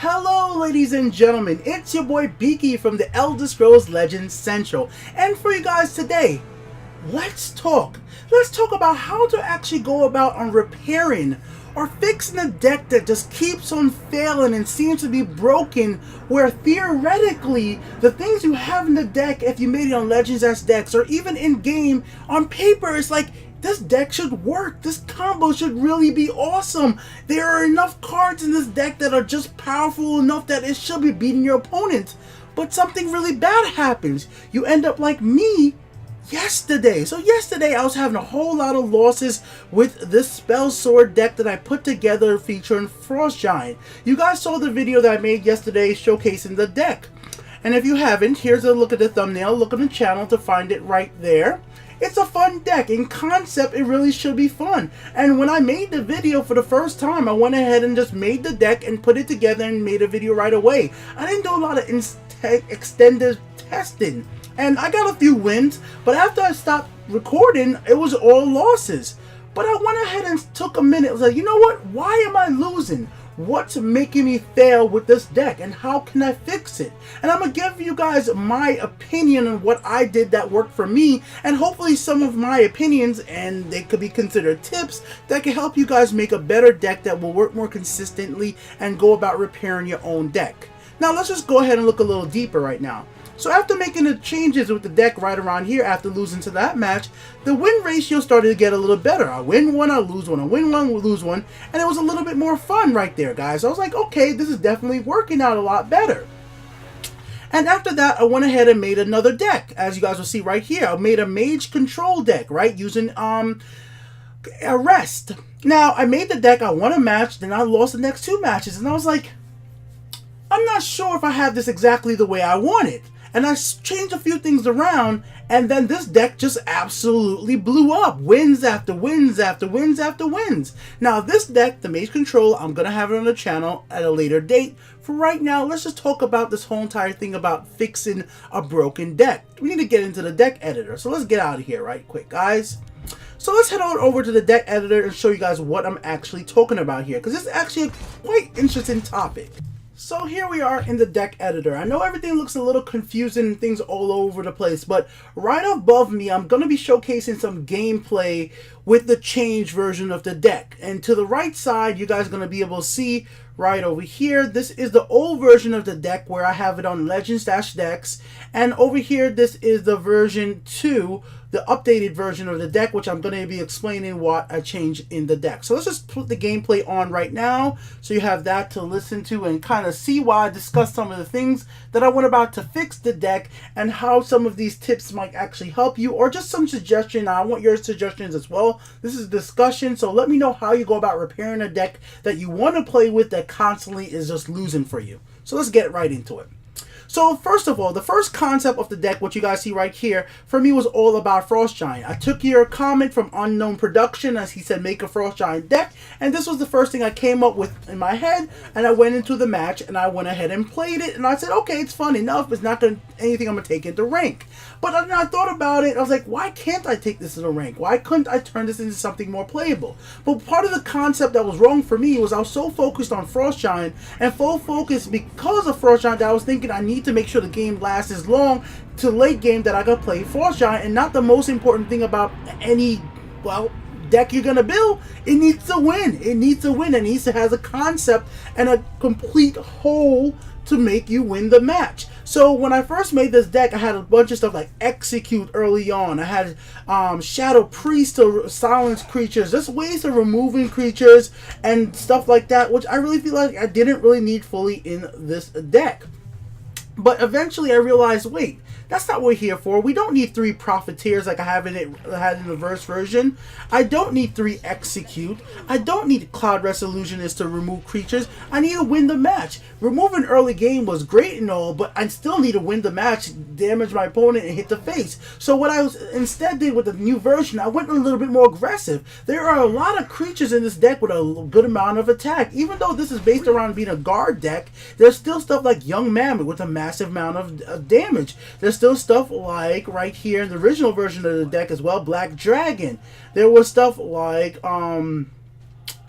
Hello ladies and gentlemen, it's your boy Beaky from the Elder Scrolls Legends Central, and for you guys today, let's talk about how to actually go about on repairing or fixing a deck that just keeps on failing and seems to be broken, where theoretically the things you have in the deck, if you made it on Legends as decks or even in game on paper, it's like this deck should work. This combo should really be awesome. There are enough cards in this deck that are just powerful enough that it should be beating your opponent. But something really bad happens. You end up like me yesterday. So yesterday I was having a whole lot of losses with this Spell Sword deck that I put together featuring Frost Giant. You guys saw the video that I made yesterday showcasing the deck. And if you haven't, here's a look at the thumbnail. Look on the channel to find it right there. It's a fun deck. In concept, it really should be fun. And when I made the video for the first time, I went ahead and just made the deck and put it together and made a video right away. I didn't do a lot of extended testing. And I got a few wins, but after I stopped recording, it was all losses. But I went ahead and took a minute. I was like, you know what? Why am I losing? What's making me fail with this deck, and how can I fix it? And I'm going to give you guys my opinion on what I did that worked for me, and hopefully some of my opinions, and they could be considered tips, that can help you guys make a better deck that will work more consistently and go about repairing your own deck. Now let's just go ahead and look a little deeper right now. So after making the changes with the deck right around here, after losing to that match, the win ratio started to get a little better. I win one, I lose one, I win one, we lose one, and it was a little bit more fun right there, guys. I was like, okay, this is definitely working out a lot better. And after that, I went ahead and made another deck, as you guys will see right here. I made a mage control deck, right, using arrest. Now, I made the deck, I won a match, then I lost the next two matches, and I was like, I'm not sure if I have this exactly the way I want it. And I changed a few things around, and then this deck just absolutely blew up. Wins after wins after wins after wins. Now this deck, the Mage Control, I'm going to have it on the channel at a later date. For right now, let's just talk about this whole entire thing about fixing a broken deck. We need to get into the deck editor, so let's get out of here right quick, guys. So let's head on over to the deck editor and show you guys what I'm actually talking about here, because this is actually a quite interesting topic. So here we are in the deck editor. I know everything looks a little confusing and things all over the place, but right above me, I'm going to be showcasing some gameplay with the changed version of the deck. And to the right side, you guys are going to be able to see right over here, this is the old version of the deck where I have it on Legends-decks. And over here, this is the version 2, the updated version of the deck, which I'm going to be explaining what I changed in the deck. So let's just put the gameplay on right now, so you have that to listen to and kind of see why I discussed some of the things that I went about to fix the deck and how some of these tips might actually help you, or just some suggestion. I want your suggestions as well. This is discussion, so let me know how you go about repairing a deck that you want to play with that constantly is just losing for you. So let's get right into it. So first of all, the first concept of the deck, what you guys see right here, for me was all about Frost Giant. I took your comment from Unknown Production, as he said, make a Frost Giant deck, and this was the first thing I came up with in my head, and I went into the match, and I went ahead and played it, and I said, okay, it's fun enough, it's not anything I'm going to take into rank. But then I thought about it, I was like, why can't I take this into rank? Why couldn't I turn this into something more playable? But part of the concept that was wrong for me was I was so focused on Frost Giant, and full focus because of Frost Giant, that I was thinking I need to make sure the game lasts as long to late game that I could play Frost Giant. And not the most important thing about any, well, deck you're gonna build, it needs to win. It needs to win. It needs to have a concept and a complete whole to make you win the match. So when I first made this deck, I had a bunch of stuff like Execute early on. I had Shadow Priest to silence creatures, just ways of removing creatures and stuff like that, which I really feel like I didn't really need fully in this deck. But eventually I realized, wait, that's not what we're here for. We don't need 3 Profiteers like I had in the verse version. I don't need 3 Execute. I don't need Cloud Resolutionist to remove creatures. I need to win the match. Removing early game was great and all, but I still need to win the match, damage my opponent, and hit the face. So what I instead did with the new version, I went a little bit more aggressive. There are a lot of creatures in this deck with a good amount of attack. Even though this is based around being a guard deck, there's still stuff like Young Mammoth with a massive amount of damage. There's still stuff like right here in the original version of the deck as well, Black Dragon. There was stuff like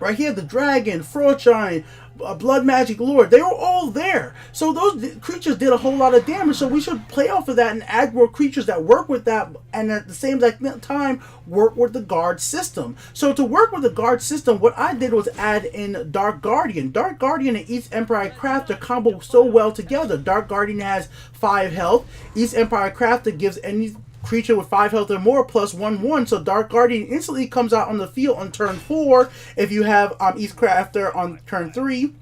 right here, the Dragon, Frost Giant, Blood Magic Lord. They were all there. So those creatures did a whole lot of damage. So we should play off of that and add more creatures that work with that, and at the same time work with the guard system. So to work with the guard system, what I did was add in Dark Guardian. Dark Guardian and East Empire Crafter combo so well together. Dark Guardian has 5 health. East Empire Crafter gives any creature with 5 health or more plus 1/1. So Dark Guardian instantly comes out on the field on turn 4 if you have East Crafter on turn 3.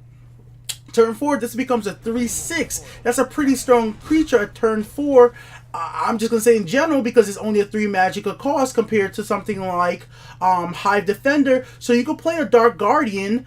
Turn 4, this becomes a 3/6. That's a pretty strong creature at turn 4. I'm just going to say in general because it's only a 3 magical cost compared to something like Hive Defender. So you can play a Dark Guardian.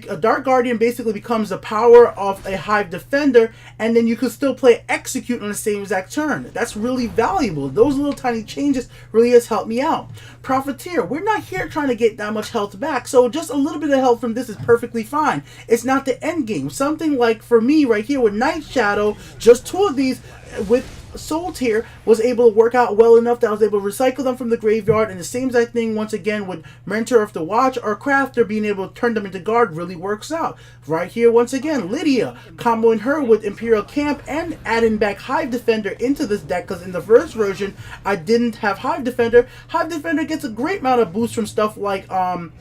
A Dark Guardian basically becomes the power of a Hive Defender, and then you can still play Execute on the same exact turn. That's really valuable. Those little tiny changes really has helped me out. Profiteer, we're not here trying to get that much health back, so just a little bit of health from this is perfectly fine. It's not the end game. Something like for me right here with Night Shadow, just 2 of these with Soul Tier was able to work out well enough that I was able to recycle them from the graveyard, and the same exact thing once again with Mentor of the Watch or Crafter being able to turn them into guard really works out. Right here once again, Lydia comboing her with Imperial Camp and adding back Hive Defender into this deck, because in the first version I didn't have Hive Defender. Hive Defender gets a great amount of boost from stuff like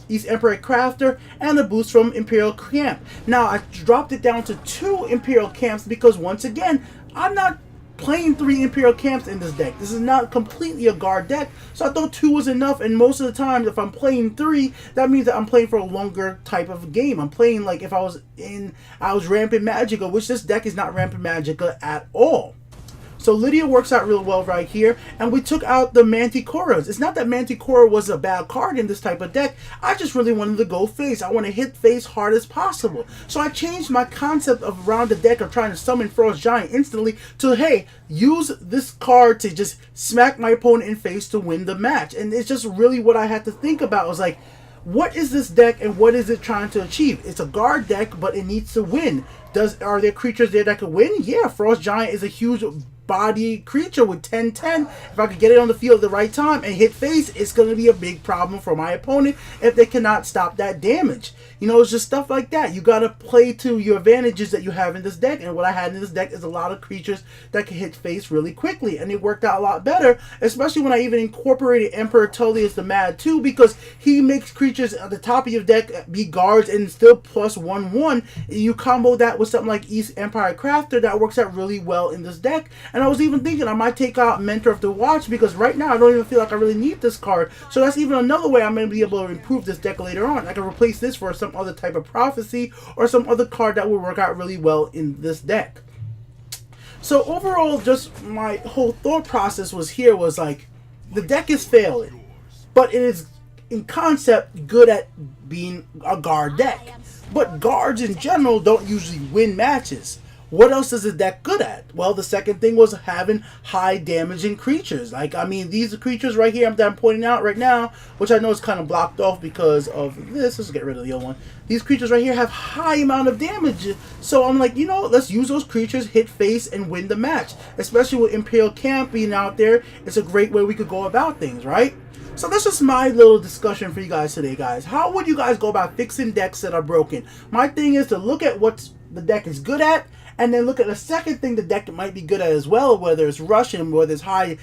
East Emperor Crafter and a boost from Imperial Camp. Now I dropped it down to 2 Imperial Camps because once again I'm not playing 3 Imperial Camps in this deck. This is not completely a guard deck, so I thought 2 was enough, and most of the time if I'm playing 3, that means that I'm playing for a longer type of game. I'm playing like if I was Rampant Magicka, which this deck is not Rampant Magicka at all. So Lydia works out real well right here, and we took out the Manticoras. It's not that Manticora was a bad card in this type of deck. I just really wanted to go face. I want to hit face hard as possible. So I changed my concept of around the deck of trying to summon Frost Giant instantly to, hey, use this card to just smack my opponent in face to win the match. And it's just really what I had to think about. I was like, what is this deck and what is it trying to achieve? It's a guard deck, but it needs to win. Are there creatures there that can win? Yeah, Frost Giant is a huge body creature with 10/10. If I could get it on the field at the right time and hit face, it's going to be a big problem for my opponent if they cannot stop that damage. You know, it's just stuff like that. You got to play to your advantages that you have in this deck, and what I had in this deck is a lot of creatures that can hit face really quickly, and it worked out a lot better, especially when I even incorporated Emperor Tullius the Mad too, because he makes creatures at the top of your deck be guards and still plus 1/1. You combo that with something like East Empire Crafter, that works out really well in this deck. And I was even thinking I might take out Mentor of the Watch, because right now I don't even feel like I really need this card. So that's even another way I'm going to be able to improve this deck later on. I can replace this for some other type of prophecy or some other card that will work out really well in this deck. So overall, just my whole thought process was like, the deck is failing, but it is in concept good at being a guard deck. But guards in general don't usually win matches. What else is the deck good at? Well, the second thing was having high damaging creatures. Like, I mean, these creatures right here that I'm pointing out right now, which I know is kind of blocked off because of this. Let's get rid of the old one. These creatures right here have high amount of damage. So I'm like, you know, let's use those creatures, hit face, and win the match. Especially with Imperial Camp being out there, it's a great way we could go about things, right? So that's just my little discussion for you guys today, guys. How would you guys go about fixing decks that are broken? My thing is to look at what the deck is good at, and then look at the second thing the deck might be good at as well, whether it's Russian, whether it's high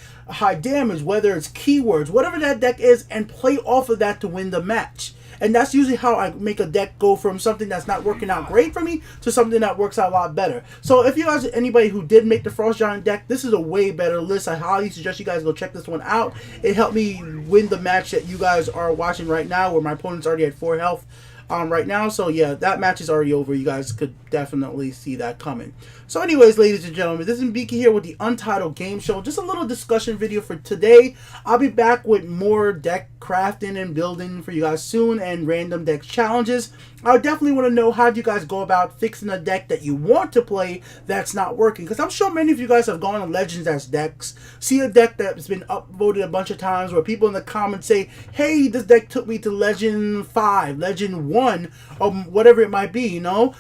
damage, whether it's keywords, whatever that deck is, and play off of that to win the match. And that's usually how I make a deck go from something that's not working out great for me to something that works out a lot better. So if you guys, anybody who did make the Frost Giant deck, this is a way better list. I highly suggest you guys go check this one out. It helped me win the match that you guys are watching right now, where my opponent's already at 4 health. Right now, so yeah, that match is already over. You guys could definitely see that coming. So anyways, ladies and gentlemen, this is Mbiki here with the Untitled Game Show. Just a little discussion video for today. I'll be back with more deck crafting and building for you guys soon, and random deck challenges. I definitely want to know, how do you guys go about fixing a deck that you want to play that's not working? Because I'm sure many of you guys have gone on Legends as decks, see a deck that's been upvoted a bunch of times where people in the comments say, hey, this deck took me to Legend 5, Legend 1, or whatever it might be, you know,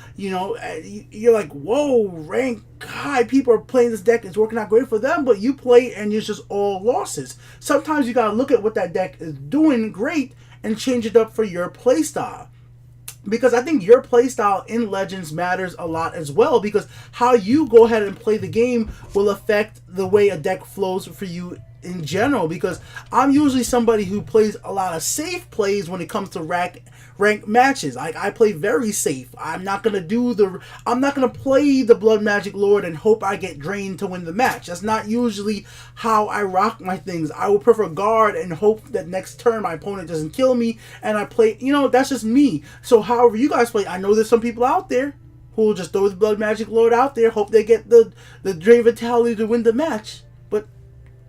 you're like, whoa, rank high, people are playing this deck, it's working out great for them, but you play and it's just all losses. Sometimes you gotta look at what that deck is doing great and change it up for your playstyle. because I think your playstyle in Legends matters a lot as well, because how you go ahead and play the game will affect the way a deck flows for you in general, because I'm usually somebody who plays a lot of safe plays when it comes to ranked matches. Like, I play very safe. I'm not gonna play the Blood Magic Lord and hope I get drained to win the match. That's not usually how I rock my things. I would prefer guard and hope that next turn my opponent doesn't kill me, and I play, that's just me. So however you guys play, I know there's some people out there who will just throw the Blood Magic Lord out there, hope they get the Drain Vitality to win the match. But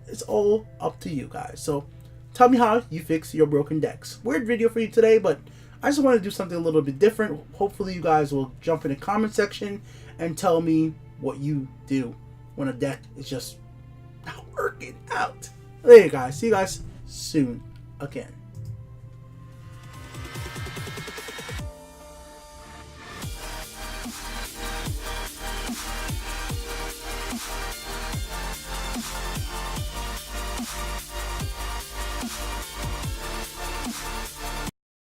it's all up to you guys. So tell me how you fix your broken decks. Weird video for you today, but I just want to do something a little bit different. Hopefully you guys will jump in the comment section and tell me what you do when a deck is just not working out. There you guys. See you guys soon again.